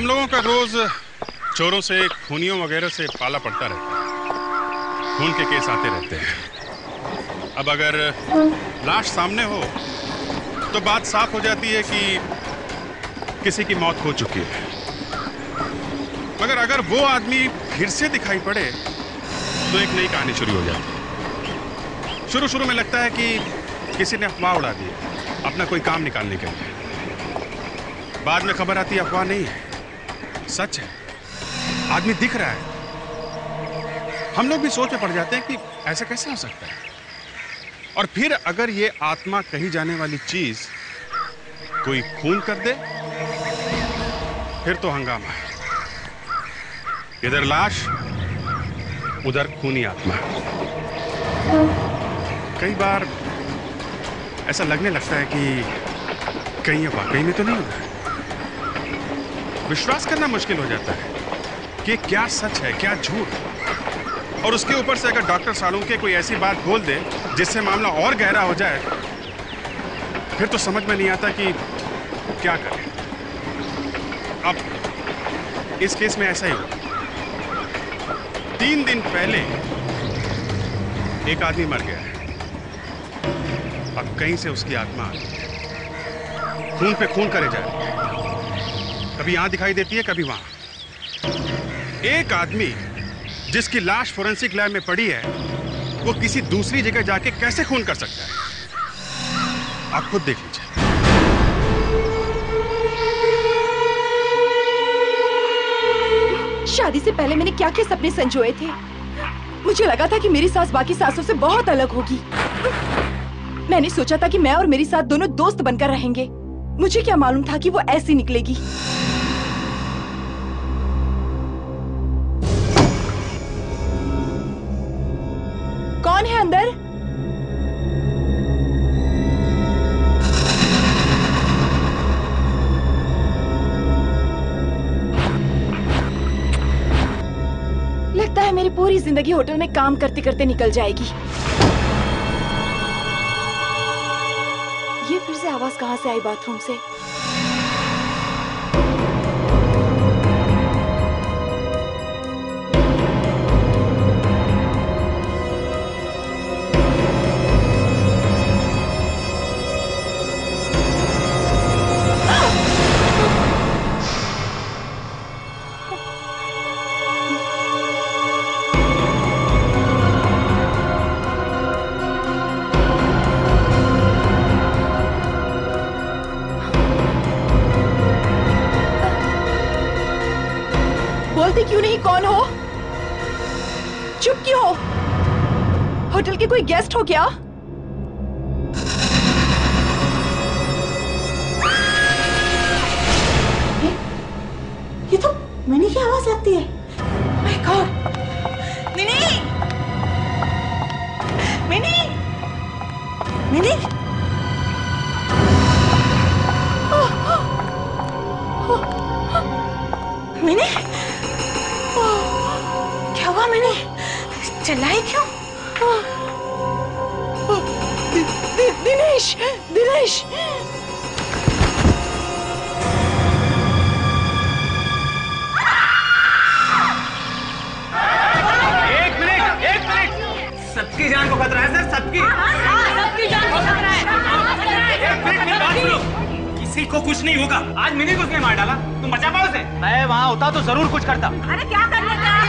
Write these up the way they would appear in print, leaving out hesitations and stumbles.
हम लोगों का रोज चोरों से, खूनियों वगैरह से पाला पड़ता रहता है। खून के केस आते रहते हैं। अब अगर लाश सामने हो तो बात साफ हो जाती है कि किसी की मौत हो चुकी है। मगर अगर वो आदमी फिर से दिखाई पड़े तो एक नई कहानी शुरू हो जाती है। शुरू में लगता है कि किसी ने अफवाह उड़ा दी, अपना कोई काम निकालने के लिए। बाद में खबर आती है अफवाह नहीं है, सच है, आदमी दिख रहा है। हम लोग भी सोच में पड़ जाते हैं कि ऐसा कैसे हो सकता है। और फिर अगर ये आत्मा कही जाने वाली चीज कोई खून कर दे फिर तो हंगामा है। इधर लाश, उधर खूनी आत्मा। कई बार ऐसा लगने लगता है कि कहीं ये वाकई में तो नहीं हो रहा है। विश्वास करना मुश्किल हो जाता है कि क्या सच है क्या झूठ। और उसके ऊपर से अगर डॉक्टर सालुंके कोई ऐसी बात बोल दे जिससे मामला और गहरा हो जाए, फिर तो समझ में नहीं आता कि क्या करें। अब इस केस में ऐसा ही हुआ। 3 दिन पहले एक आदमी मर गया है। अब कहीं से उसकी आत्मा खून पे खून करे जा रही है। कभी यहां दिखाई देती है, कभी वहां। एक आदमी जिसकी लाश फोरेंसिक लैब में पड़ी है, वो किसी दूसरी जगह जाके कैसे खून कर सकता है? आप खुद देख लीजिए। शादी से पहले मैंने क्या क्या सपने संजोए थे। मुझे लगा था कि मेरी सास बाकी सासों से बहुत अलग होगी। मैंने सोचा था कि मैं और मेरी सास दोनों दोस्त बनकर रहेंगे। मुझे क्या मालूम था कि वो ऐसी निकलेगी। कौन है अंदर? लगता है मेरी पूरी जिंदगी होटल में काम करते करते निकल जाएगी। ये फिर से आवाज कहां से आई बाथरूम से? बोलते क्यों नहीं? कौन हो? चुप क्यों हो? होटल के कोई गेस्ट हो क्या? ये तो मिनी की आवाज लगती है। My God! Mini! Mini! Mini! Mini! क्या हुआ मिनी? चिल्लाई क्यों? दिनेश! दिनेश! सबकी जान को खतरा है सर, सबकी जान को खतरा है। एक मिनट मेरी बात सुनो। किसी को कुछ नहीं होगा। आज मिनी को उसने मार डाला, तुम बचा पाओ उसे? मैं वहाँ होता तो जरूर कुछ करता। अरे क्या कर लेता है?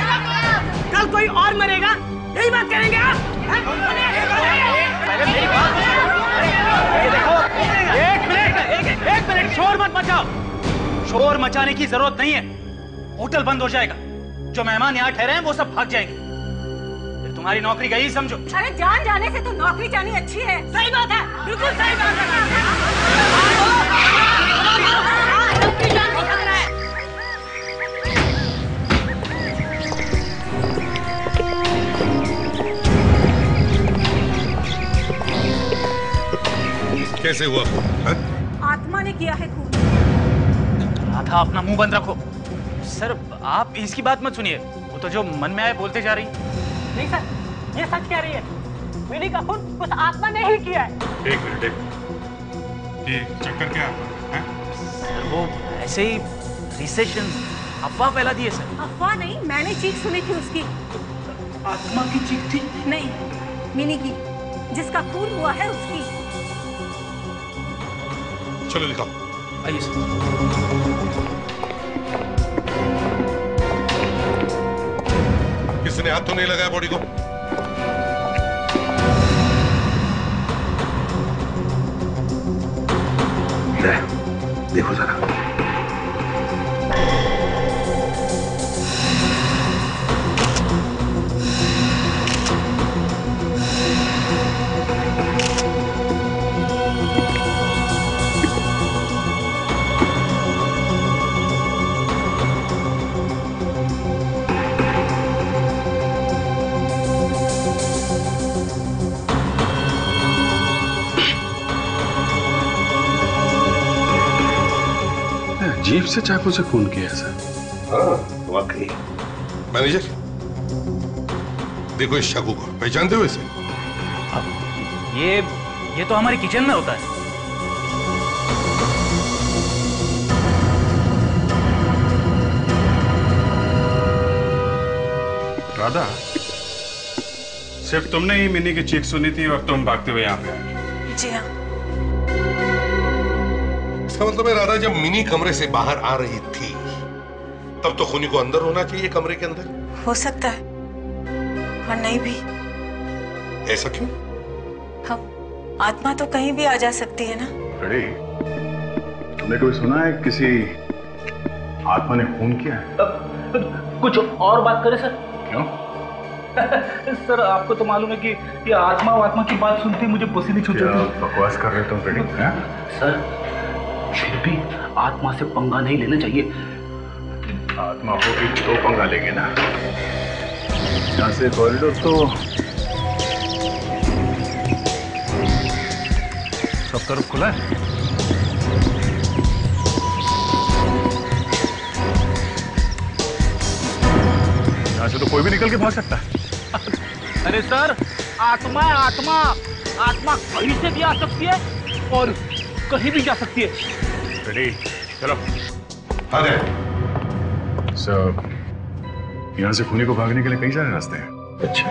कल कोई और मरेगा, यही बात करेंगे आप? पहले मेरी बात सुनो। देखो, एक मिनट शोर मत मचाओ। शोर मचाने की जरूरत नहीं है। होटल बंद हो जाएगा। जो मेहमान यहाँ ठहरे हैं वो सब भाग जाएंगे। तुम्हारी नौकरी गई समझो। अरे जान जाने से तो नौकरी जानी अच्छी है। सही बात है, बिल्कुल सही बात है। सबकी जान को खतरा है। कैसे हुआ? आत्मा ने किया है खून। राधा अपना मुंह बंद रखो। सर आप इसकी बात मत सुनिए। वो तो जो मन में आए बोलते जा रही। नहीं सर, ये सच कह रही है। मिनी का खून उस आत्मा ने ही किया है। एक मिनट, ये चक्कर क्या है? सर वो ऐसे ही रिसेशन अफवाह फैला दी है सर। अफवाह नहीं, मैंने चीख सुनी थी उसकी। आत्मा की चीख थी? नहीं, मिनी की, जिसका खून हुआ है उसकी। चलो दिखाओ। आइए सर। किसी ने हाथ तो नहीं लगाया बॉडी को? देखो जरा। जीप से चाकू से खून किया है सर। हाँ, वाकई। मैनेजर, देखो इस चाकू को, पहचानते हो इसे? ये तो हमारे किचन में होता है। राधा, सिर्फ तुमने ही मिनी की चीख सुनी थी और तुम भागते हुए यहाँ पे आए? जी हाँ। इसका मतलब है राधा जब मिनी कमरे से बाहर आ रही थी तब तो खूनी को अंदर होना चाहिए, कमरे के अंदर। हो सकता है और नहीं भी। ऐसा क्यों? हम आत्मा तो कहीं भी आ जा सकती है ना। रेडी, तुमने कभी सुना है किसी आत्मा ने खून किया है? कुछ और बात करें सर? क्यों? सर आपको तो मालूम है कि ये आत्मा की बात सुनते मुझे पसीने छूट जाते हैं। बकवास कर रहे तुम रेडी? सर फिर भी आत्मा से पंगा नहीं लेना चाहिए। आत्मा होगी तो पंगा लेंगे ना। यहाँ से कॉरिडोर तो सब तरफ खुला है। यहाँ से तो कोई भी निकल के भाग सकता है। अरे सर, आत्मा कहीं से भी आ सकती है और कहीं भी जा सकती है। रेडी, चलो। आ जाए। सर, यहाँ से खूनी को भागने के लिए कई सारे रास्ते हैं। अच्छा,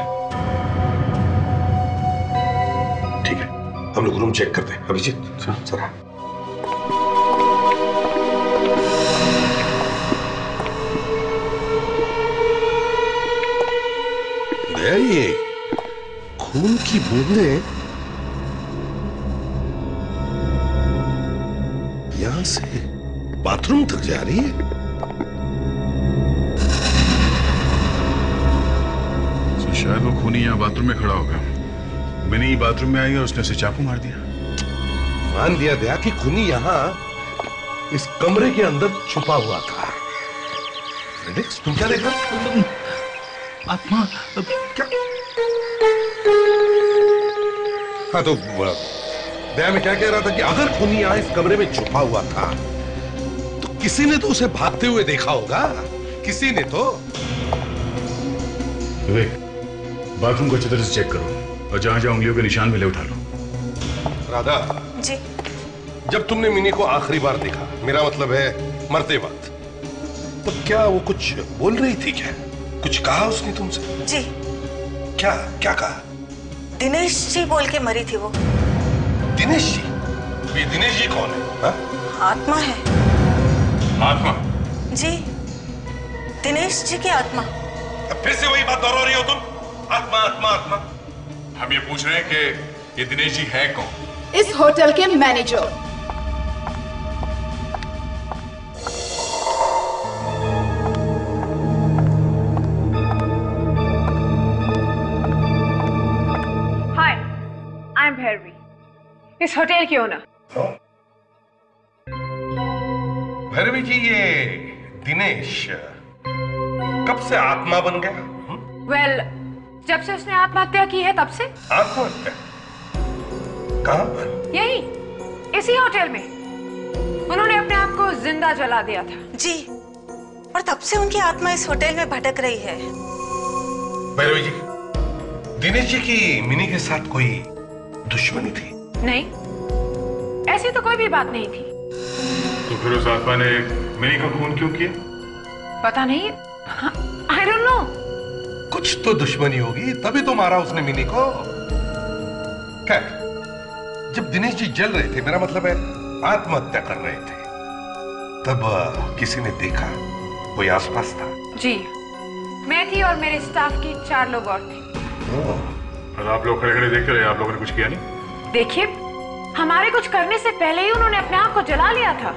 ठीक है, हम लोग रूम चेक करते हैं। अभिजीत, जरा। ये खून की बूंदें यहां से बाथरूम तक जा रही है। तो शायद वो खूनी यहाँ बाथरूम में खड़ा होगा। मिनी बाथरूम में आई और उसने उसे चाकू मार दिया। मान लिया गया कि खूनी यहां इस कमरे के अंदर छुपा हुआ था। फ्रेडेक्स, तुम क्या देख रहे हो? आत्मा क्या? हाँ तो दया में क्या कह रहा था कि अगर खूनी यहां इस कमरे में छुपा हुआ था तो किसी ने तो उसे भागते हुए देखा होगा। किसी ने तो। विवेक, बाथरूम को अच्छी तरह से चेक करो और जहां जहां उंगलियों के निशान मिले उठा लो। राधा जी। जब तुमने मिनी को आखिरी बार देखा, मेरा मतलब है मरते वक्त, तब क्या वो कुछ बोल रही थी? क्या कुछ कहा उसने तुमसे? जी। क्या क्या कहा? दिनेश जी बोल के मरी थी वो। दिनेश जी? ये दिनेश जी कौन है? हा? आत्मा है। आत्मा? जी, दिनेश जी की आत्मा। फिर से वही बात दोहरा रही हो तुम? आत्मा आत्मा आत्मा। हम ये पूछ रहे हैं कि ये दिनेश जी है कौन? इस होटल के manager. Hi, I am Bhairavi, इस होटल की ओनर। भैरवी जी, ये दिनेश कब से आत्मा बन गया? वेल, जब से उसने आत्महत्या की है तब से। आत्महत्या? कहाँ पर? यही, इसी होटल में। उन्होंने अपने आप को जिंदा जला दिया था। जी, और तब से उनकी आत्मा इस होटल में भटक रही है। भैरवी जी, दिनेश जी की मिनी के साथ कोई दुश्मनी थी? नहीं, ऐसी तो कोई भी बात नहीं थी। तो फिर उस आत्मा ने मिनी को खून क्यों किया? पता नहीं, आई डोंट नो। कुछ तो दुश्मनी होगी तभी तो मारा उसने मिनी को। खैर, जब दिनेश जी जल रहे थे, मेरा मतलब है आत्महत्या कर रहे थे, तब किसी ने देखा? कोई आसपास था? जी, मैं थी और मेरे स्टाफ की 4 लोग और थे। और आप लोग खड़े खड़े देखते रहे, आप लोगों ने कुछ किया नहीं? देखिए, हमारे कुछ करने से पहले ही उन्होंने अपने आप को जला लिया था।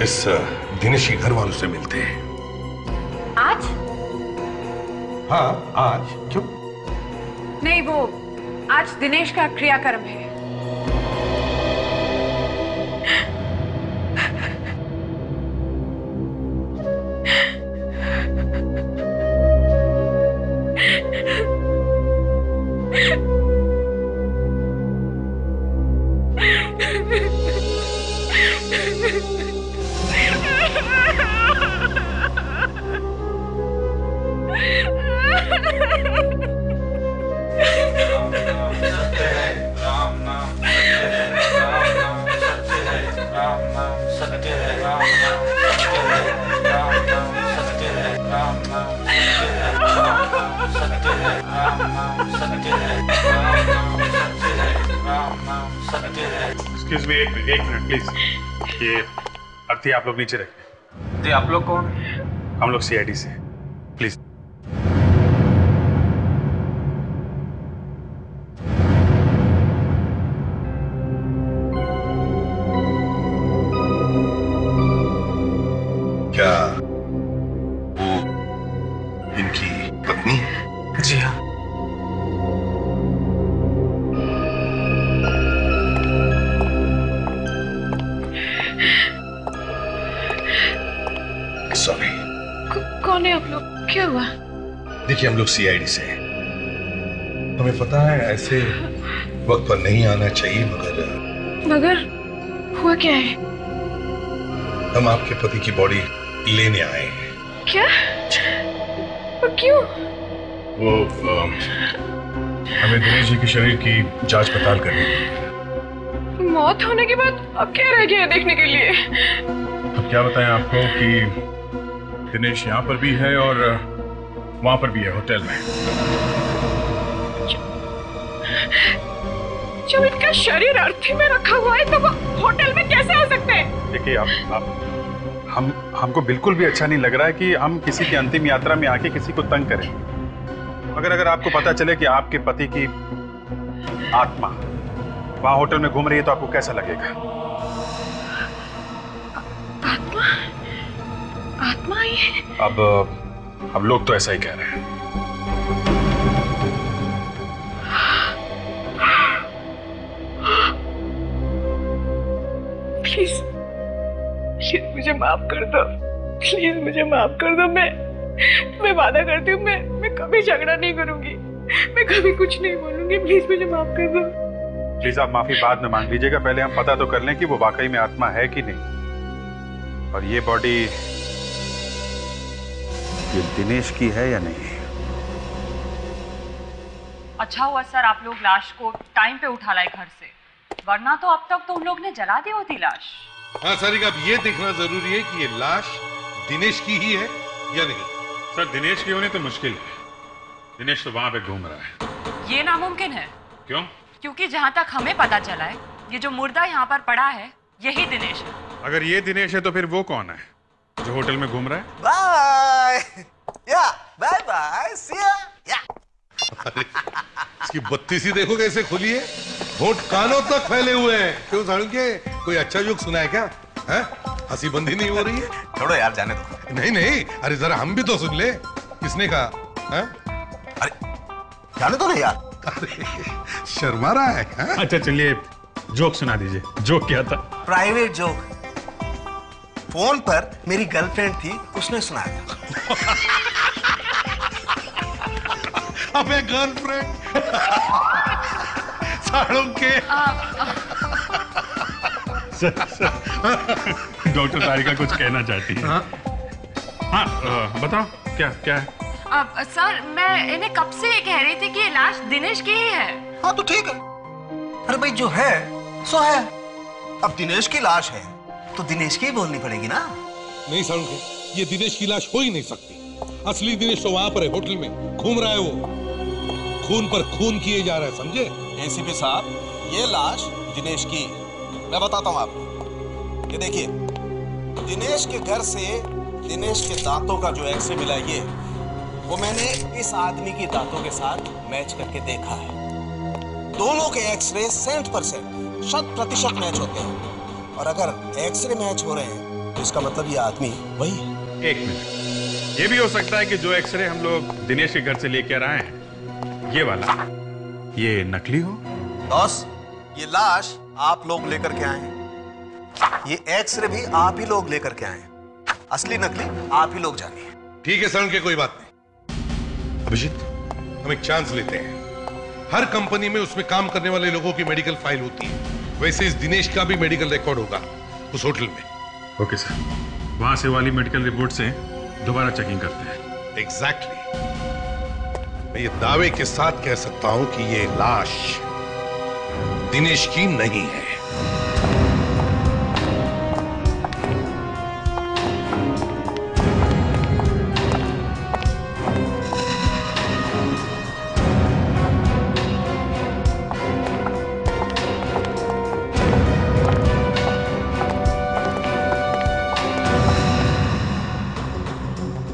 इस दिनेश के घर वालों से मिलते हैं। आज? हाँ, आज। क्यों? नहीं, वो आज दिनेश का क्रियाकर्म है। एक्सक्यूज मी, एक मिनट प्लीज। ये अर्थी आप लोग नीचे रखिए। जी, आप लोग कौन? हम लोग सीआईडी से, प्लीज। क्या वो इनकी पत्नी? जी हाँ। सॉरी। कौन है आप लोग? क्या हुआ? देखिए, हम लोग सीआईडी से हैं। हमें पता है ऐसे वक्त पर नहीं आना चाहिए, मगर हुआ क्या है? हम आपके पति की बॉडी लेने आए हैं। क्या? क्यों? वो हमें दिनेश जी के शरीर की जांच पड़ताल करनी है। मौत होने के बाद अब क्या रह गया देखने के लिए? अब क्या बताएं आपको कि दिनेश यहाँ पर भी है और वहां पर भी है, होटल में। जब इनका शरीर अर्थी में रखा हुआ है तो वो होटल में कैसे आ सकते हैं? देखिए, हमको बिल्कुल भी अच्छा नहीं लग रहा है कि हम किसी की अंतिम यात्रा में आके किसी को तंग करें। मगर अगर आपको पता चले कि आपके पति की आत्मा वहां होटल में घूम रही है तो आपको कैसा लगेगा? आत्मा आई है? अब लोग तो ऐसा ही कह रहे हैं। प्लीज मुझे माफ कर दो। प्लीज मुझे माफ कर दो। मैं वादा करती हूँ, मैं कभी झगड़ा नहीं करूंगी, मैं कभी कुछ नहीं बोलूंगी। प्लीज मुझे माफ कर दो। प्लीज आप माफी बाद में मांग लीजिएगा, पहले हम पता तो कर लें कि वो वाकई में आत्मा है कि नहीं, और ये बॉडी ये दिनेश की है या नहीं। अच्छा हुआ सर आप लोग लाश को टाइम पे उठा लाए घर से, वरना तो अब तक तो उन लोग ने जला दी होती लाश। हाँ सारिका, अब ये देखना जरूरी है कि ये लाश दिनेश की ही है या नहीं। सर, दिनेश की होनी तो मुश्किल है। दिनेश तो वहां पे घूम रहा है। ये नामुमकिन है। क्यों? क्योंकि जहाँ तक हमें पता चला है, ये जो मुर्दा यहाँ पर पड़ा है यही दिनेश है। अगर ये दिनेश है तो फिर वो कौन है जो होटल में घूम रहा है? बाय या बाय बाय सी या। इसकी बत्ती सी देखो कैसे खुली है, होंठ कानों तक फैले हुए हैं। क्यों साळुंके, कोई अच्छा जोक सुना है क्या? हैं? हंसी बंदी नहीं हो रही है? छोड़ो यार, जाने दो। नहीं नहीं, अरे जरा हम भी तो सुन ले। किसने कहा? हैं? अरे जाने दो ना यार। अरे शर्मा रहा है, हैं? अच्छा चलिए, जोक सुना दीजिए। जोक क्या था? Private joke. फोन पर मेरी गर्लफ्रेंड थी, उसने सुनाया था। अबे गर्लफ्रेंड साळुंके। डॉक्टर सारिका कुछ कहना चाहती है। हाँ, बताओ क्या क्या है? अब सर, मैं इन्हें कब से ये कह रही थी कि ये लाश दिनेश की ही है। हाँ तो ठीक है। अरे भाई, जो है सो है, अब दिनेश की लाश है तो दिनेश की ही बोलनी पड़ेगी ना। नहीं समझे, ये दिनेश की लाश हो ही नहीं सकती। असली दिनेश तो वहां पर है, होटल में घूम रहा है। वो खून पर खून किए जा रहा है, समझे? एसीपी साहब, ये लाश दिनेश की, मैं बताता हूँ आपको। ये देखिए, दिनेश के घर से दिनेश के दांतों का जो एक्सरे मिला, ये वो मैंने इस आदमी की दांतों के साथ मैच करके देखा है। दोनों के एक्सरे 100% 100% मैच होते हैं। और अगर एक्सरे मैच हो रहे हैं तो इसका मतलब ये आदमी वही है। एक मिनट, ये भी हो सकता है कि जो एक्सरे हम लोग दिनेश के घर से लेकर आए हैं, ये वाला, ये नकली हो। बॉस, ये लाश आप लोग लेकर के आए हैं, ये एक्सरे भी आप ही लोग लेकर के आए हैं। असली नकली आप ही लोग जानिए। ठीक है सर, के कोई बात नहीं। अभिजीत, हम एक चांस लेते हैं। हर कंपनी में उसमें काम करने वाले लोगों की मेडिकल फाइल होती है, वैसे इस दिनेश का भी मेडिकल रिकॉर्ड होगा उस होटल में। ओके सर, वहां से वाली मेडिकल रिपोर्ट से दोबारा चेकिंग करते हैं। एग्जैक्टली। मैं ये दावे के साथ कह सकता हूं कि ये लाश दिनेश की नहीं है।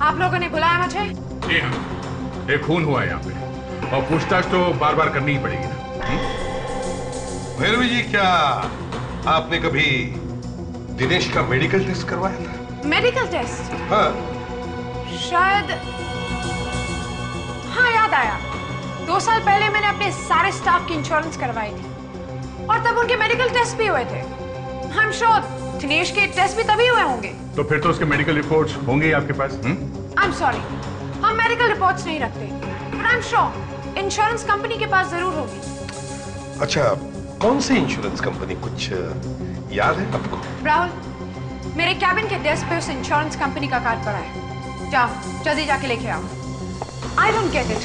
आप लोगों ने बुलाया मुझे? जी हाँ, एक खून हुआ है यहाँ पे और पूछताछ तो बार बार करनी ही पड़ेगी ना। भैरवी जी, क्या आपने कभी दिनेश का मेडिकल टेस्ट करवाया था? Medical test? हाँ। शायद, हाँ याद आया। 2 साल पहले मैंने अपने सारे स्टाफ की इंश्योरेंस करवाई थी और तब उनके मेडिकल टेस्ट भी हुए थे। आई एम श्योर दिनेश के टेस्ट भी तभी हुए होंगे। तो फिर तो उसके मेडिकल रिपोर्ट्स होंगे ही आपके पास। आई एम सॉरी, हम मेडिकल रिपोर्ट्स नहीं रखते, but I am sure insurance company के पास जरूर होगी। अच्छा, कौन सी इंश्योरेंस कंपनी, कुछ याद है आपको? राहुल, मेरे कैबिन के डेस्क पे उस इंश्योरेंस कंपनी का कार्ड पड़ा है, जाओ जल्दी जाके लेके आओ। आई डोंट गेट इट,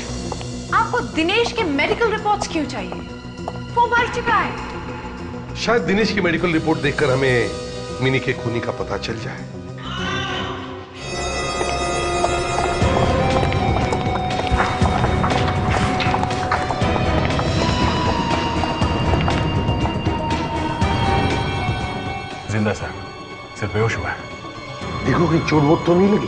आपको दिनेश के मेडिकल रिपोर्ट्स क्यों चाहिए? वो मर चुका है। शायद दिनेश की मेडिकल रिपोर्ट देखकर हमें मिनी के खूनी का पता चल जाए। जिंदा सर, सिर्फ बेहोश हुआ है। देखो कि चोट वोट तो नहीं लगी।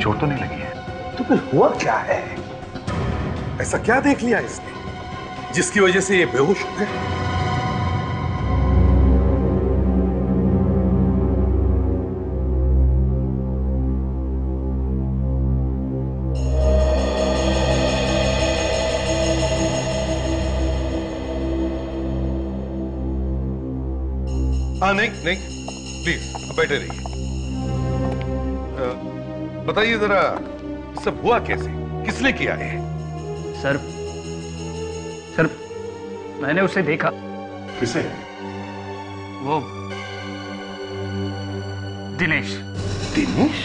चोट तो नहीं लगी है। तो फिर हुआ क्या है? ऐसा क्या देख लिया इसने जिसकी वजह से ये बेहोश हो गए? हाँ, नहीं, प्लीज बैठे रहिए। बताइए जरा, सब हुआ कैसे, किसने किया है? सर, मैंने उसे देखा। किसे? वो दिनेश। दिनेश?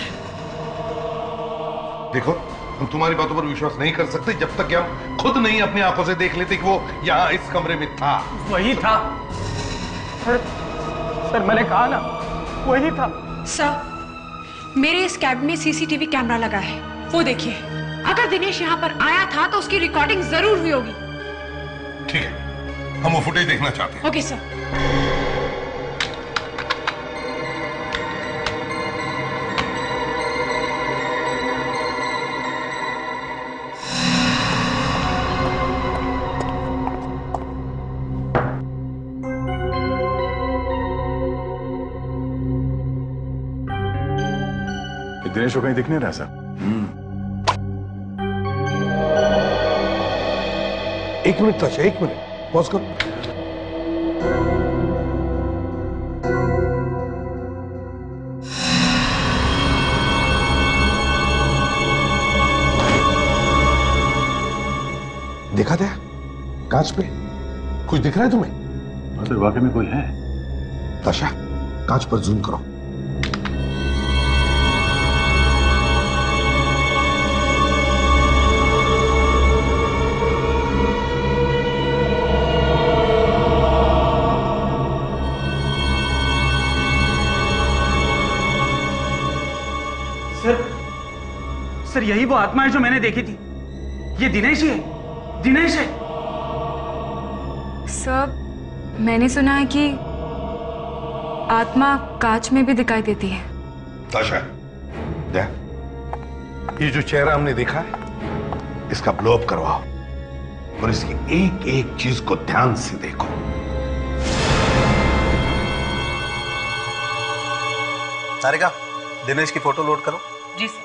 देखो, हम तुम्हारी बातों पर विश्वास नहीं कर सकते जब तक कि हम खुद नहीं अपनी आंखों से देख लेते कि वो यहाँ इस कमरे में था। वही था सर, मैंने कहा ना, वही था। सर, मेरे इस कैब में सीसीटीवी कैमरा लगा है, वो देखिए। अगर दिनेश यहाँ पर आया था तो उसकी रिकॉर्डिंग जरूर हुई होगी। ठीक है, हम वो फुटेज देखना चाहते हैं। Okay sir. दिनेश को कहीं दिख नहीं रहा सर। एक मिनट ताशा, एक मिनट, पॉज करो। देखा था कांच पे कुछ दिख रहा है तुम्हें? मतलब वाकई में कोई है? ताशा, कांच पर जूम करो। सर यही वो आत्मा है जो मैंने देखी थी। ये दिनेश ही है, दिनेश है। सर मैंने सुना है कि आत्मा कांच में भी दिखाई देती है। ताशा, देख, ये जो चेहरा हमने देखा है, इसका ब्लोअप करवाओ और इसकी एक एक चीज को ध्यान से देखो। सारिका, दिनेश की फोटो लोड करो। जी सर।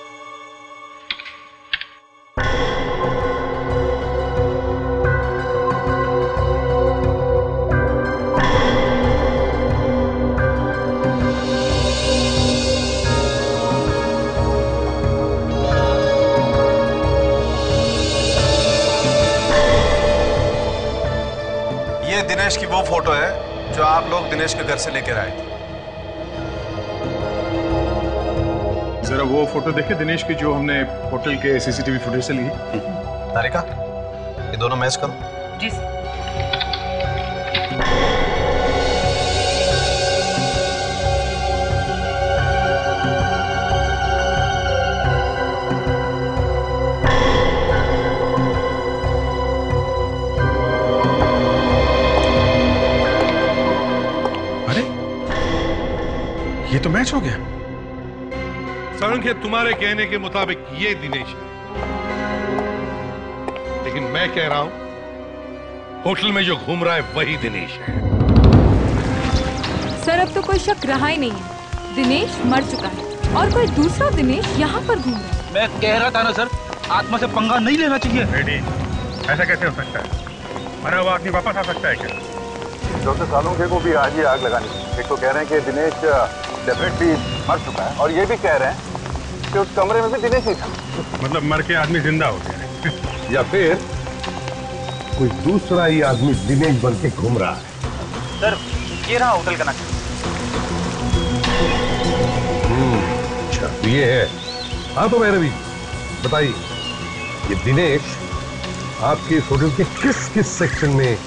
ये दिनेश की वो फोटो है जो आप लोग दिनेश के घर से लेकर आए थे। जरा वो फोटो देखे दिनेश की जो हमने होटल के सीसीटीवी फुटेज से ली है। तारिका, ये दोनों मैच करो। जी सर। अरे ये तो मैच हो गया। संख्या तुम्हारे कहने के मुताबिक ये दिनेश है, लेकिन मैं कह रहा हूं होटल में जो घूम रहा है वही दिनेश है। सर अब तो कोई शक रहा ही नहीं है, दिनेश मर चुका है और कोई दूसरा दिनेश यहाँ पर घूम रहा है। मैं कह रहा था ना सर, आत्मा से पंगा नहीं लेना चाहिए। रेडी, ऐसा कैसे हो सकता है? मरा हुआ आदमी वापस आ सकता है क्या? डॉक्टर सालुंखे को भी आज ही आग लगानी थी। एक तो कह रहे हैं कि दिनेश डेफिनेटली मर चुका है और ये भी कह रहे हैं कि उस कमरे में भी दिनेश ही था। मतलब मर के आदमी जिंदा हो गया है। या फिर कोई दूसरा ही आदमी दिनेश बन के घूम रहा है। सर ये रहा होटल का नक्शा। अच्छा तो ये है। हाँ तो भैरवी बताइए, ये दिनेश आपके इस होटल के किस किस सेक्शन में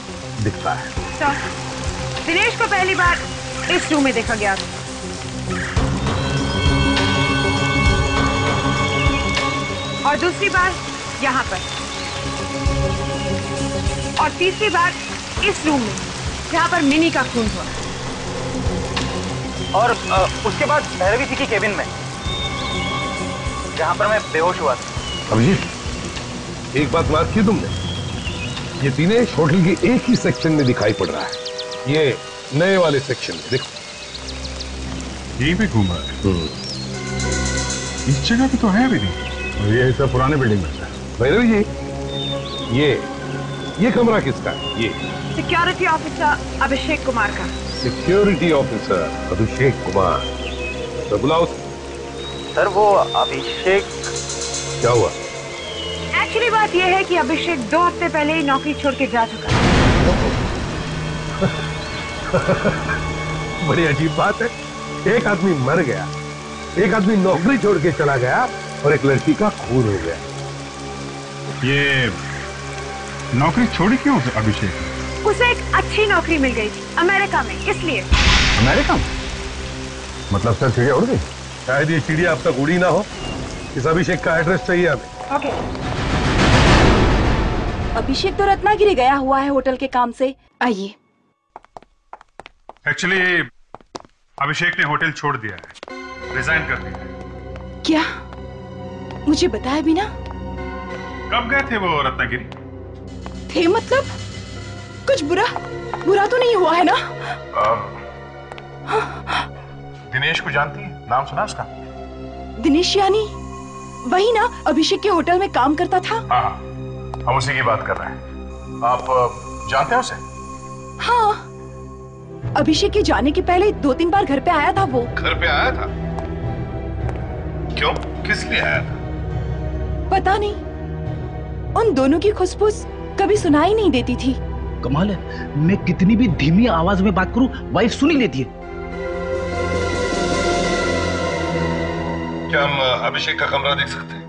दिखता है? सर दिनेश को पहली बार इस रूम में देखा गया था। और दूसरी बार यहाँ पर, और तीसरी बार इस रूम में जहाँ पर मिनी का खून हुआ। और उसके बाद भैरवी जी की केबिन में जहाँ पर मैं बेहोश हुआ था। अभिजीत एक बात मार्क की तुमने, ये दिनेश होटल के एक ही सेक्शन में दिखाई पड़ रहा है। ये नए वाले सेक्शन में देखो, यहीं पे घूम रहा है। इस जगह पे तो है भी नहीं। और ये सब पुराने बिल्डिंग में है। भैरवी जी ये कमरा किसका है? ये सिक्योरिटी ऑफिसर अभिषेक कुमार का। सिक्योरिटी ऑफिसर अभिषेक कुमार, तो बुलाओ। सर वो अभिषेक क्या हुआ? एक्चुअली बात यह है कि अभिषेक 2 हफ्ते पहले ही नौकरी छोड़ के जा चुका है। बड़ी अजीब बात है, एक आदमी मर गया, एक आदमी नौकरी छोड़ के चला गया और एक लड़की का खून हो गया। ये नौकरी छोड़ी क्यों अभिषेक? उसे एक अच्छी नौकरी मिल गई थी अमेरिका में, इसलिए। अमेरिका में? मतलब सर चिड़िया उड़ गई? शायद ये चिड़िया अब तक उड़ी ना हो। इस अभिषेक का एड्रेस चाहिए हमें। ओके। अभिषेक तो रत्नागिरी गया हुआ है होटल के काम से। आइए। एक्चुअली अभिषेक ने होटल छोड़ दिया है, रिजाइन कर दिया है। क्या? मुझे बताया भी ना। कब गए थे वो रत्नागिरी? थे मतलब कुछ बुरा तो नहीं हुआ है ना? दिनेश को जानती है? नाम सुना उसका? दिनेश यानी वही ना, अभिषेक के होटल में काम करता था। हाँ, हम उसी की बात कर रहे हैं। आप जानते हैं उसे? हाँ, अभिषेक के जाने के पहले 2-3 बार घर पे आया था वो। घर पे आया था? क्यों? किस लिए आया था? पता नहीं, उन दोनों की खुशबूस कभी सुनाई नहीं देती थी। कमाल है, मैं कितनी भी धीमी आवाज में बात करूं वाइफ सुन ही लेती है। क्या हम अभिषेक का कमरा देख सकते हैं?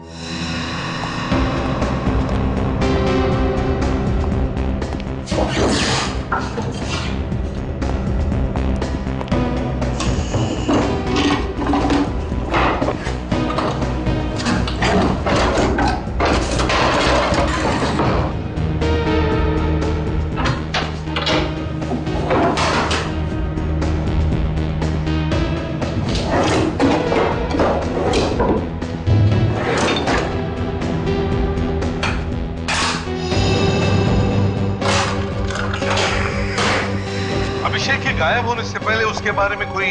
गायब होने से पहले उसके बारे में कोई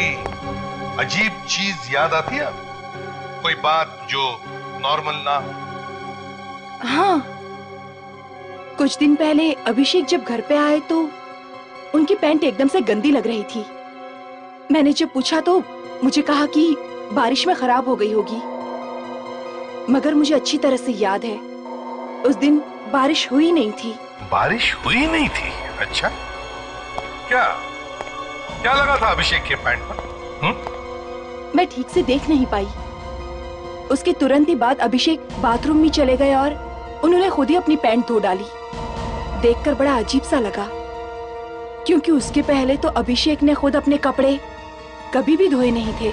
अजीब चीज याद आती है? कोई बात जो नॉर्मल ना हो? हाँ, कुछ दिन पहले अभिषेक जब घर पे आए तो उनकी पैंट एकदम से गंदी लग रही थी। मैंने जब पूछा तो मुझे कहा कि बारिश में खराब हो गई होगी, मगर मुझे अच्छी तरह से याद है उस दिन बारिश हुई नहीं थी। बारिश हुई नहीं थी? अच्छा, क्या क्या लगा था अभिषेक के पैंट पर? मैं ठीक से देख नहीं पाई। उसके तुरंत ही बाद अभिषेक बाथरूम में चले गए और उन्होंने खुद ही अपनी पैंट धो डाली। देखकर बड़ा अजीब सा लगा, क्योंकि उसके पहले तो अभिषेक ने खुद अपने कपड़े कभी भी धोए नहीं थे।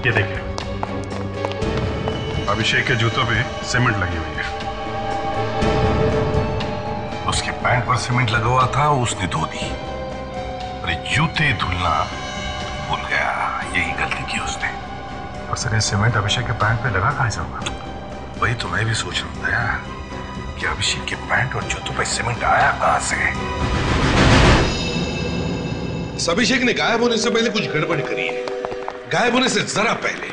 ये देखिए, अभिषेक के जूतों पे सीमेंट लगी हुई है। उसके पैंट पर सीमेंट लगा हुआ था, उसने धो दी। अरे जूते धुलना भूल गया, यही गलती की उसने। और सर, सीमेंट अभिषेक के पैंट पे लगा कहां से होगा? वही तो मैं भी सोच रहा था कि अभिषेक के पैंट और जूतों पे सीमेंट आया कहां से। अभिषेक ने गायब होने से पहले कुछ गड़बड़ करी है, गायब होने से जरा पहले।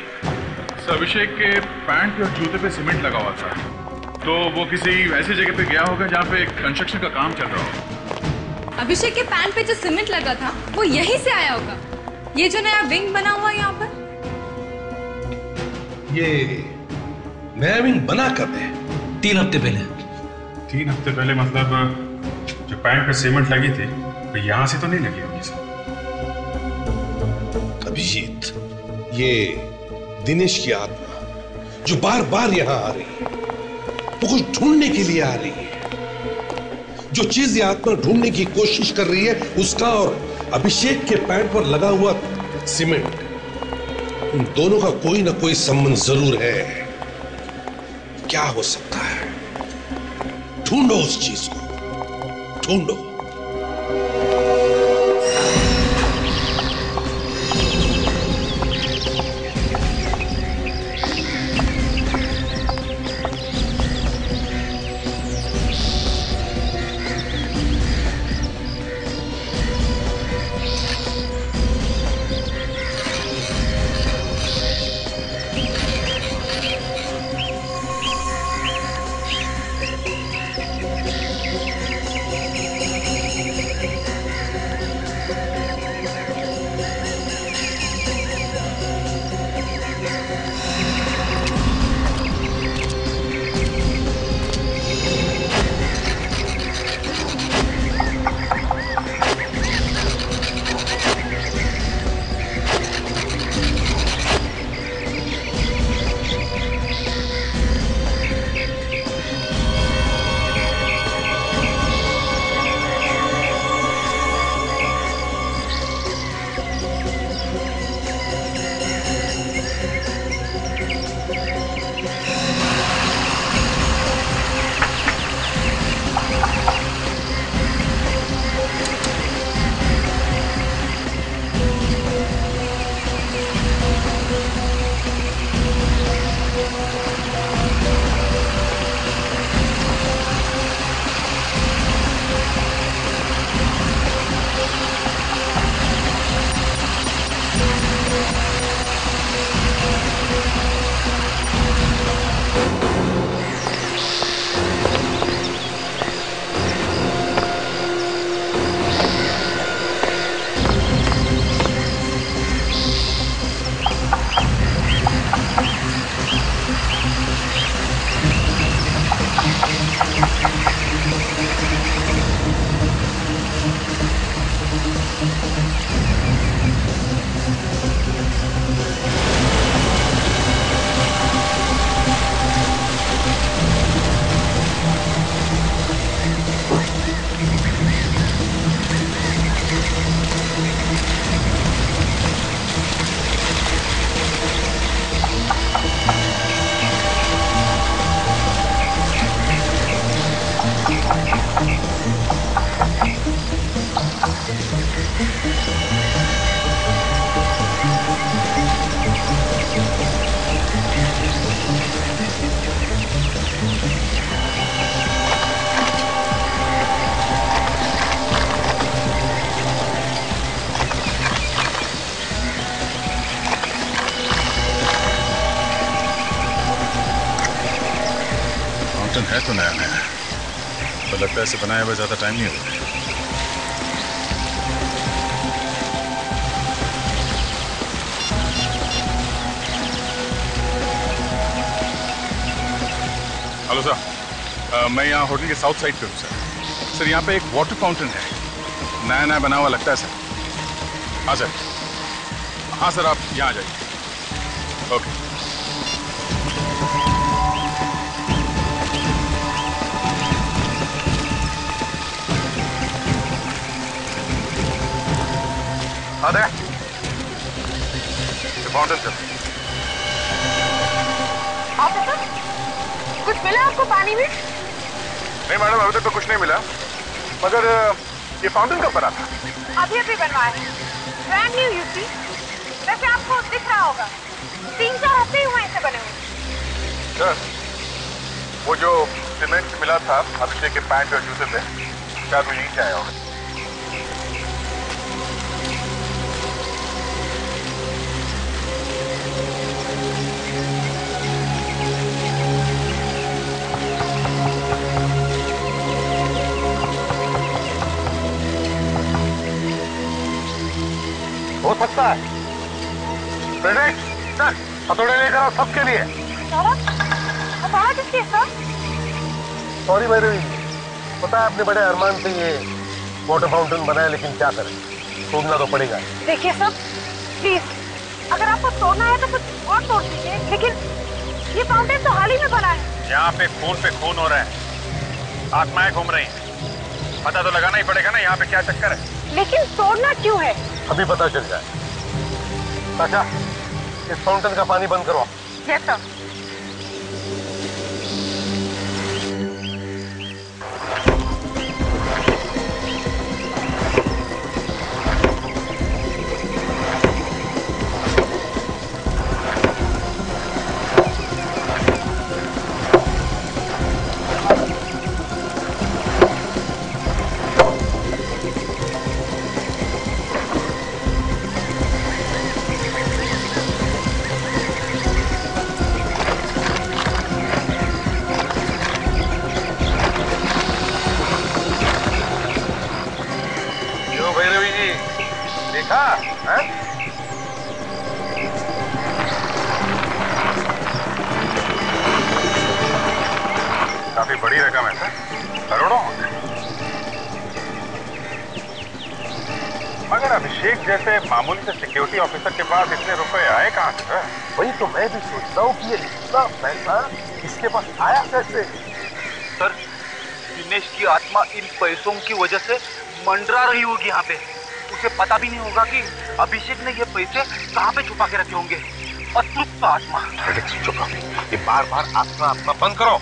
अभिषेक के पैंट और जूते पे सीमेंट लगा हुआ था, तो वो किसी ऐसी जगह पे गया होगा जहाँ पे कंस्ट्रक्शन का काम चल रहा हो। अभिषेक के पैंट पे जो सीमेंट लगा था वो यहीं से आया होगा। ये जो नया विंग बना हुआ है यहाँ पर, ये नया विंग बना कब है? 3 हफ्ते पहले। 3 हफ्ते पहले मतलब जो पैंट पे सीमेंट लगी थी तो यहाँ से तो नहीं लगी होगी सर। अभिजीत, ये दिनेश की आत्मा जो बार बार यहां आ रही है, वो कुछ ढूंढने के लिए आ रही है। जो चीज ये आत्मा ढूंढने की कोशिश कर रही है, उसका और अभिषेक के पैंट पर लगा हुआ सीमेंट, उन दोनों का कोई ना कोई संबंध जरूर है। क्या हो सकता है? ढूंढो उस चीज को, ढूंढो। है तो नया नया, तो लगता है इसे बनाए हुए ज्यादा टाइम नहीं हुआ। हेलो सर, मैं यहाँ होटल के साउथ साइड पे हूँ सर। सर यहाँ पे एक वाटर फाउंटेन है, नया नया बना हुआ लगता है सर। हाँ सर, हाँ सर, आप यहाँ आ जाइए। ओके। अरे फाउंटेन सर। ऑफिसर, कुछ मिला आपको पानी में? नहीं मैडम, अभी तक तो कुछ नहीं मिला, मगर ये फाउंटेन कब बना था? अभी अभी बनवाया है, ब्रांड न्यू यू सी। वैसे आपको दिख रहा होगा 3-4 हफ्ते ही हुए इसे बने हुए। सर, वो जो सीमेंट मिला था अभिषेक के पैंट और जूते पे, शायद वो यहीं से आया होगा। हो सकता है। प्रेजेंट सर, हथौड़े लेकर आओ सबके लिए। हथौड़ा किसके सर? सॉरी भैरवी, पता है आपने बड़े अरमान से ये वाटर फाउंटेन बनाया, लेकिन क्या करें, तोड़ना तो पड़ेगा। देखिए सर, प्लीज, अगर आपको तोड़ना है तो कुछ और तोड़ दीजिए, लेकिन ये फाउंटेन तो हाल ही में बना है। यहाँ पे खून हो रहा है, आत्माएं घूम रही हैं। पता तो लगाना ही पड़ेगा ना यहाँ पे क्या चक्कर है। लेकिन तोड़ना क्यों है? अभी पता चल जाए। साशा, इस फाउंटेन का पानी बंद करो। Yes sir. काफी बड़ी रकम है सर, करोड़ों। मगर अभिषेक जैसे मामूली से सिक्योरिटी ऑफिसर के पास इतने रुपए आए कहाँ से सर? वही तो मैं भी सोचता हूँ कि ये इतना पैसा इसके पास आया कैसे? सर, दिनेश की आत्मा इन पैसों की वजह से मंडरा रही होगी यहाँ पे। उसे पता भी नहीं होगा कि अभिषेक ने ये पैसे कहाँ पे छुपा के रखे होंगे। अतृप्त आत्मा। चुप रहो, ये बार बार आत्मा बंद करो।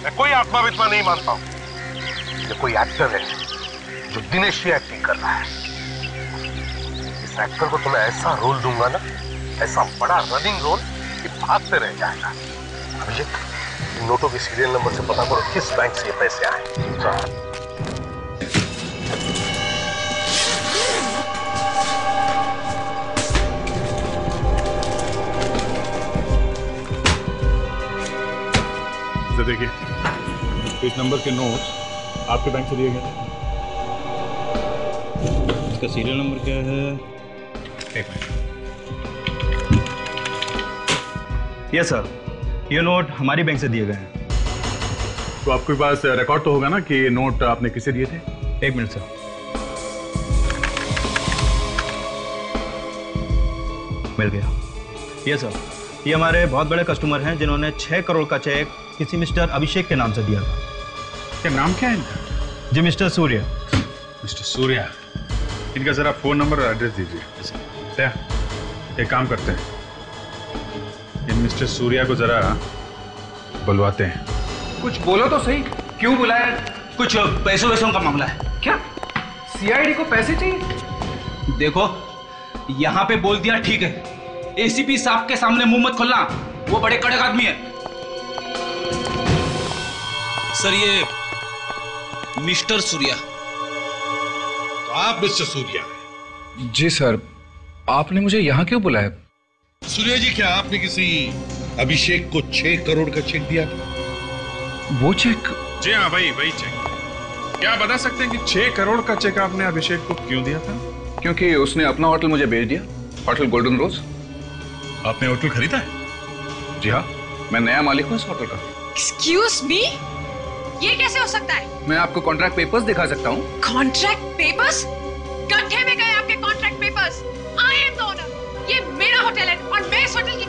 मैं कोई आत्मा वित्मा नहीं मानता हूँ। ये कोई एक्टर है जो दिनेश की एक्टिंग कर रहा है। इस एक्टर को तुम्हें ऐसा रोल दूंगा ना, ऐसा बड़ा रनिंग रोल कि भागते रह जाएगा। अभिषेक, इन नोटों के सीरियल नंबर से पता करो किस बैंक से ये पैसे आए। देखिए, इस नंबर के नोट आपके बैंक से दिए गए। इसका सीरियल नंबर क्या है? एक मिनट। यस सर, ये नोट हमारी बैंक से दिए गए हैं। तो आपके पास रिकॉर्ड तो होगा ना कि ये नोट आपने किसे दिए थे? एक मिनट सर। मिल गया। यस सर, ये हमारे बहुत बड़े कस्टमर हैं जिन्होंने 6 करोड़ का चेक किसी मिस्टर अभिषेक के नाम से दिया था। क्या नाम क्या है इनका? जी मिस्टर सूर्या। मिस्टर सूर्या, इनका जरा फोन नंबर और एड्रेस दीजिए। एक काम करते हैं, इन मिस्टर सूर्या को जरा बुलवाते हैं। कुछ बोलो तो सही, क्यों बुलाया? कुछ पैसों का मामला है। क्या सीआईडी को पैसे चाहिए? देखो, यहाँ पे बोल दिया ठीक है, एसीपी साहब के सामने मुंह मत खोलना, वो बड़े कड़क आदमी है। सर, ये मिस्टर सूर्या। तो आप मिस्टर सूर्या? जी सर, आपने मुझे यहाँ क्यों बुलाया? सूर्या जी, क्या आपने किसी अभिषेक को 6 करोड़ का चेक दिया था? वो चेक? जी हाँ, वही चेक। क्या आप बता सकते हैं कि 6 करोड़ का चेक आपने अभिषेक को क्यों दिया था? क्योंकि उसने अपना होटल मुझे भेज दिया, होटल गोल्डन रोज। आपने होटल खरीदा है? जी हाँ, मैं नया मालिक हूँ इस होटल का। एक्सक्यूज मी, ये कैसे हो सकता है? मैं आपको कॉन्ट्रैक्ट पेपर्स दिखा सकता हूँ। Contract papers? गड्ढे में गए आपके contract papers. I am the owner, ये मेरा होटल है और मैं इस होटल की।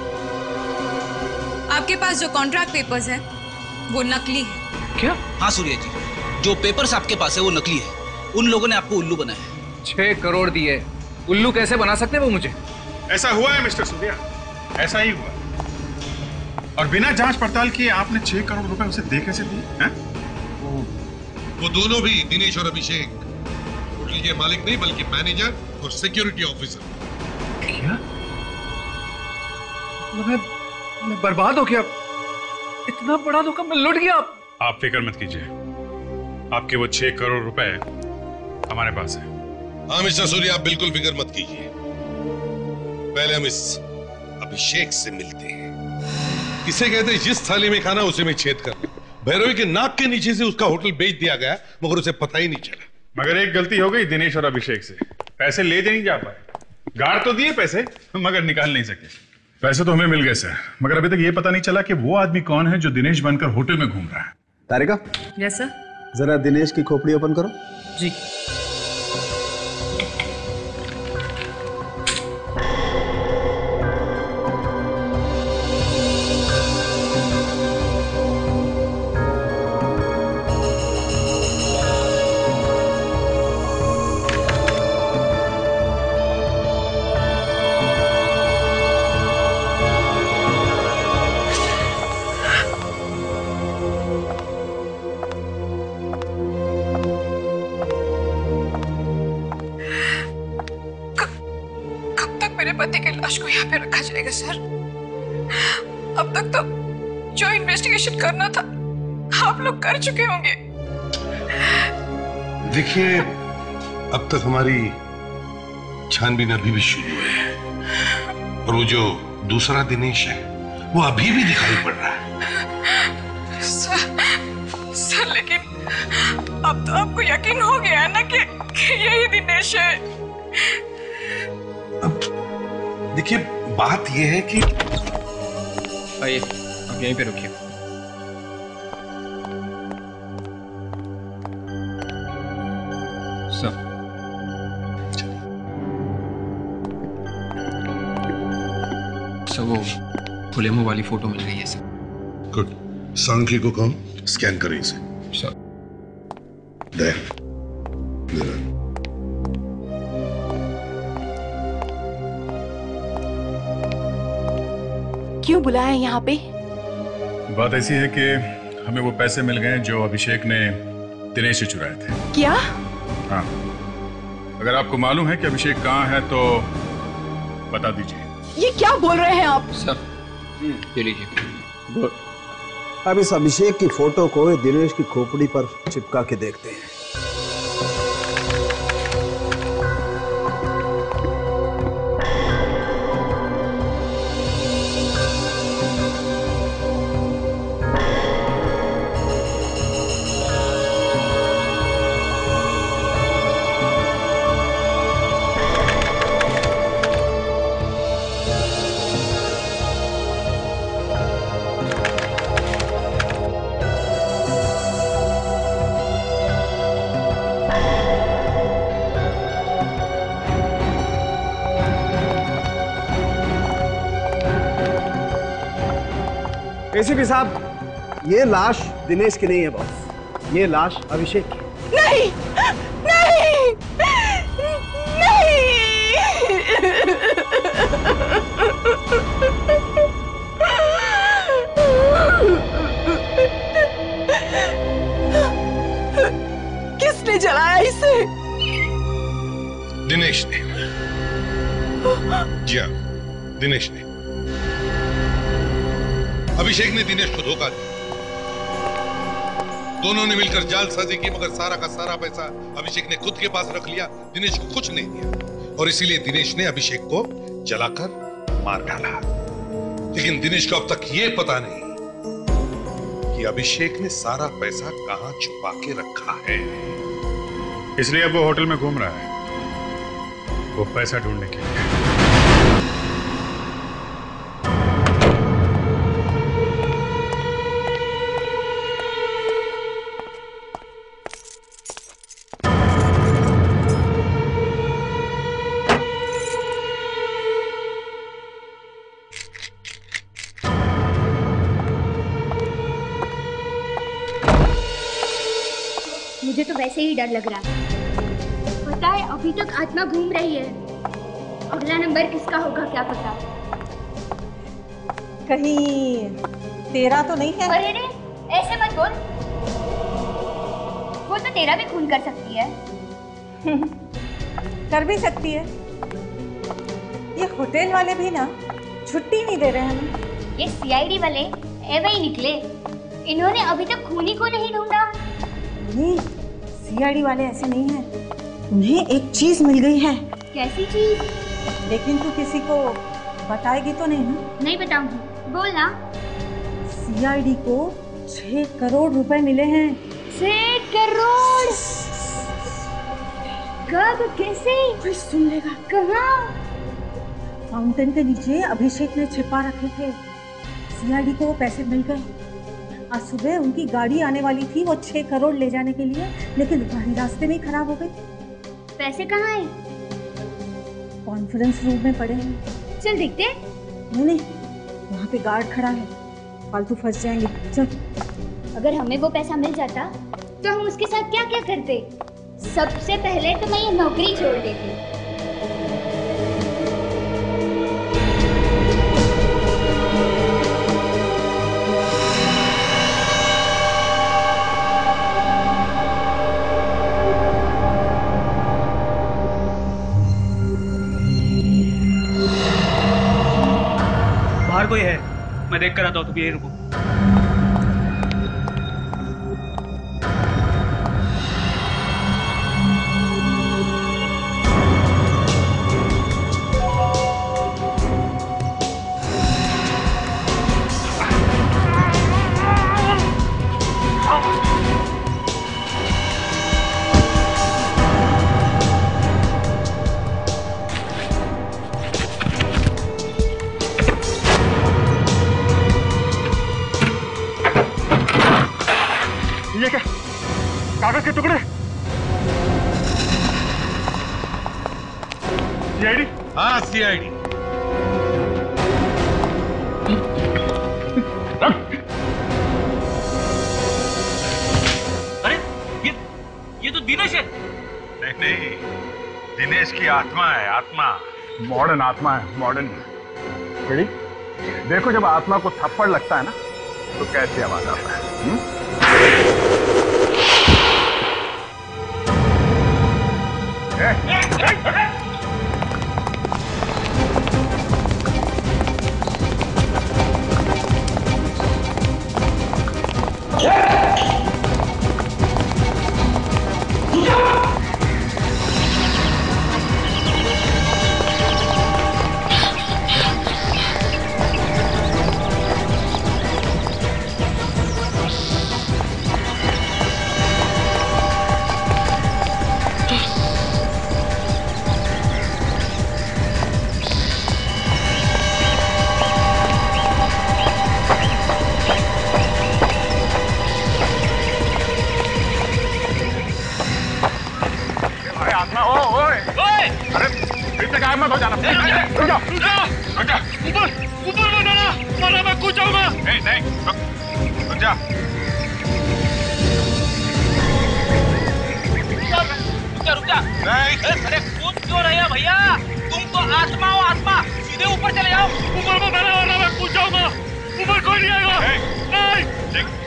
आपके पास जो कॉन्ट्रैक्ट पेपर्स है वो नकली है। क्या? हाँ सूर्य जी, जो पेपर्स आपके पास है वो नकली है। उन लोगों ने आपको उल्लू बनाया है। 6 करोड़ दिए, उल्लू कैसे बना सकते हैं वो मुझे? ऐसा हुआ है मिस्टर सूर्या, ऐसा ही हुआ। और बिना जांच पड़ताल किए आपने 6 करोड़ रुपए उसे दे कैसे दिए? वो दोनों भी, दिनेश और अभिषेक, होटल के मालिक नहीं बल्कि मैनेजर और सिक्योरिटी ऑफिसर। क्या? मैं बर्बाद हो गया। इतना बड़ा धोखा मैं लुट गया। आप फिक्र मत कीजिए, आपके वो 6 करोड़ रुपए हमारे पास है। हाँ मिस्टर सूर्या, आप बिल्कुल फिक्र मत कीजिए। पहले हम इस अभिषेक से मिलते हैं। इसे कहते हैं जिस थाली में खाना उसे में छेद कर। भैरवी के नाक के नीचे से उसका होटल बेच दिया गया, मगर उसे पता ही नहीं चला। मगर एक गलती हो गई दिनेश और अभिषेक से, पैसे ले नहीं जा पाए। गाड़ तो दिए पैसे, मगर निकाल नहीं सके। पैसे तो हमें मिल गए सर, मगर अभी तक ये पता नहीं चला कि वो आदमी कौन है जो दिनेश बनकर होटल में घूम रहा है। तारिका, यस सर। जरा दिनेश की खोपड़ी ओपन करो। जी। पति की लाश को यहाँ पे रखा जाएगा सर? अब तक तो जो इन्वेस्टिगेशन करना था आप लोग कर चुके होंगे। देखिए, अब तक हमारी छानबीन अभी भी शुरू है और वो जो दूसरा दिनेश है वो अभी भी दिखाई पड़ रहा है। सर लेकिन अब तो आपको यकीन हो गया है ना कि यही दिनेश है। अब देखिए, बात यह है कि आइए, आप यहीं पे रुकिए। सर वो खुले मुंह वाली फोटो मिल गई है सर। गुड। सांख्य को कहो स्कैन करें इसे। सर। क्यों बुलाया यहाँ पे? बात ऐसी है कि हमें वो पैसे मिल गए जो अभिषेक ने दिनेश से चुराए थे। क्या? हाँ, अगर आपको मालूम है कि अभिषेक कहाँ है तो बता दीजिए। ये क्या बोल रहे हैं आप? सर ये लीजिए। अब इस अभिषेक की फोटो को दिनेश की खोपड़ी पर चिपका के देखते हैं। एसीपी साहब, ये लाश दिनेश की नहीं है बॉस, ये लाश अभिषेक की। नहीं, नहीं, नहीं। किसने जलाया इसे? दिनेश ने। जी हाँ, दिनेश ने। अभिषेक ने दिनेश को धोखा दिया। दोनों ने मिलकर जालसाजी की, मगर सारा का सारा पैसा अभिषेक ने खुद के पास रख लिया, दिनेश को कुछ नहीं दिया। और इसीलिए दिनेश ने अभिषेक को जलाकर मार डाला। लेकिन दिनेश को अब तक यह पता नहीं कि अभिषेक ने सारा पैसा कहां छुपा के रखा है। इसलिए अब वो होटल में घूम रहा है, वो पैसा ढूंढने के लिए। मुझे तो वैसे ही डर लग रहा है। पता है अभी तक आत्मा घूम रही है। अगला नंबर किसका होगा क्या पता। कहीं तेरा तो नहीं है? अरे रे, ऐसे मत बोल। वो तो तेरा भी खून कर सकती है। कर भी सकती है। ये होटल वाले भी ना छुट्टी नहीं दे रहे हमें। ये सीआईडी वाले ऐवे ही निकले। इन्होंने अभी तक खूनी को नहीं ढूंढा। नहीं, सीआईडी वाले ऐसे नहीं हैं। उन्हें एक चीज मिल गई है। कैसी चीज? लेकिन तू किसी को बताएगी तो नहीं ना? नहीं बताऊंगी, बोल ना। सीआईडी को 6 करोड़ रुपए मिले हैं। 6 करोड़? कब, कैसे? कोई सुन लेगा। कहाँ? फाउंटेन के नीचे अभिषेक ने छिपा रखे थे। सीआईडी को वो पैसे मिल गए। आज सुबह उनकी गाड़ी आने वाली थी वो 6 करोड़ ले जाने के लिए, लेकिन गाड़ी रास्ते में ही खराब हो गई। पैसे कहाँ हैं? कॉन्फ्रेंस रूम में पड़े हैं। चल देखते। नहीं, वहाँ पे गार्ड खड़ा है, फालतू फंस जाएंगे। चल। अगर हमें वो पैसा मिल जाता तो हम उसके साथ क्या क्या करते? सबसे पहले तो मैं ये नौकरी छोड़ देती। बाहर कोई है? मैं देख कर आता हूँ, तुम यही रुको। ये क्या? कागज के टुकड़े? सीआईडी? हाँ, सीआईडी। अरे ये तो दिनेश है। नहीं, दिनेश की आत्मा है, आत्मा। मॉडर्न आत्मा है, मॉडर्न। रेडी? देखो, जब आत्मा को थप्पड़ लगता है ना तो कैसे आवाज आता है।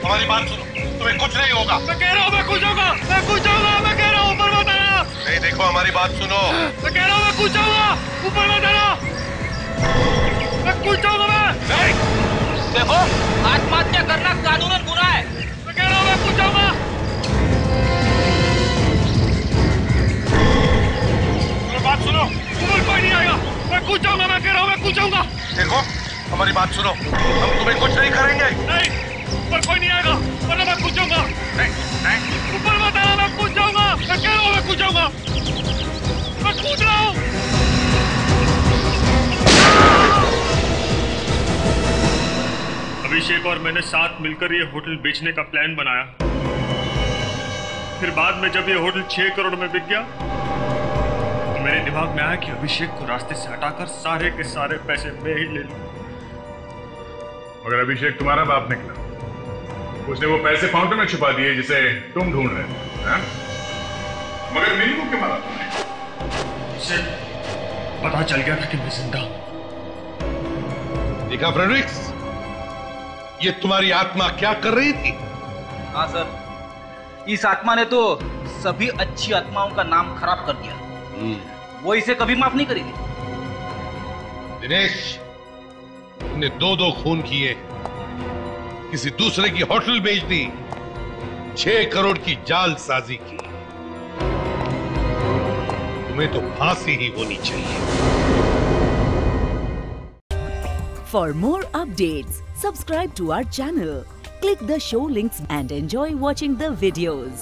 हमारी बात सुनो, तुम्हें कुछ नहीं होगा। मैं कह रहा हूँ मैं कूद जाऊंगा, मैं कूद जाऊंगा, मैं कह रहा हूँ ऊपर मत आना। नहीं, देखो हमारी बात सुनो। मैं कह रहा हूँ मैं कूद जाऊंगा, ऊपर मत आना। मैं कूद जाऊंगा मैं। नहीं, देखो आत्महत्या करना कानूनन गुनाह है। मैं कह रहा हूँ मैं कूद जाऊंगा। मेरी बात सुनो। ऊपर कोई नहीं आएगा, मैं कूद जाऊंगा, मैं कह रहा हूँ मैं कूद जाऊंगा। देखो हमारी बात सुनो, हम तुम्हें कुछ नहीं करेंगे। नहीं, ऊपर कोई नहीं आएगा वरना मैं कूद जाऊंगा। ऊपर मत आना, मैं कूद जाऊंगा। मैं कह रहा हूँ मैं कूद जाऊंगा। मैं कूद रहा हूँ। अभिषेक और मैंने साथ मिलकर ये होटल बेचने का प्लान बनाया। फिर बाद में जब ये होटल 6 करोड़ में बिक गया तो मेरे दिमाग में आया कि अभिषेक को रास्ते से हटाकर सारे के सारे पैसे मैं ही ले लूं। मगर अभिषेक तुम्हारा बाप निकला, उसने वो पैसे फाउंटेन में छुपा दिए जिसे तुम ढूंढ रहे थे। मगर मिनी को क्यों मारा तुमने? उसे पता चल गया था कि मैं जिंदा हूं। देखा फ्रेडरिक्स, ये तुम्हारी आत्मा क्या कर रही थी? हाँ सर, इस आत्मा ने तो सभी अच्छी आत्माओं का नाम खराब कर दिया। वो इसे कभी माफ नहीं करेगी। दिनेश, तुमने 2 खून किए, किसी दूसरे की होटल बेच दी, 6 करोड़ की जालसाजी की। तुम्हें तो फांसी ही होनी चाहिए। For more updates, subscribe to our channel, click the show links and enjoy watching the videos.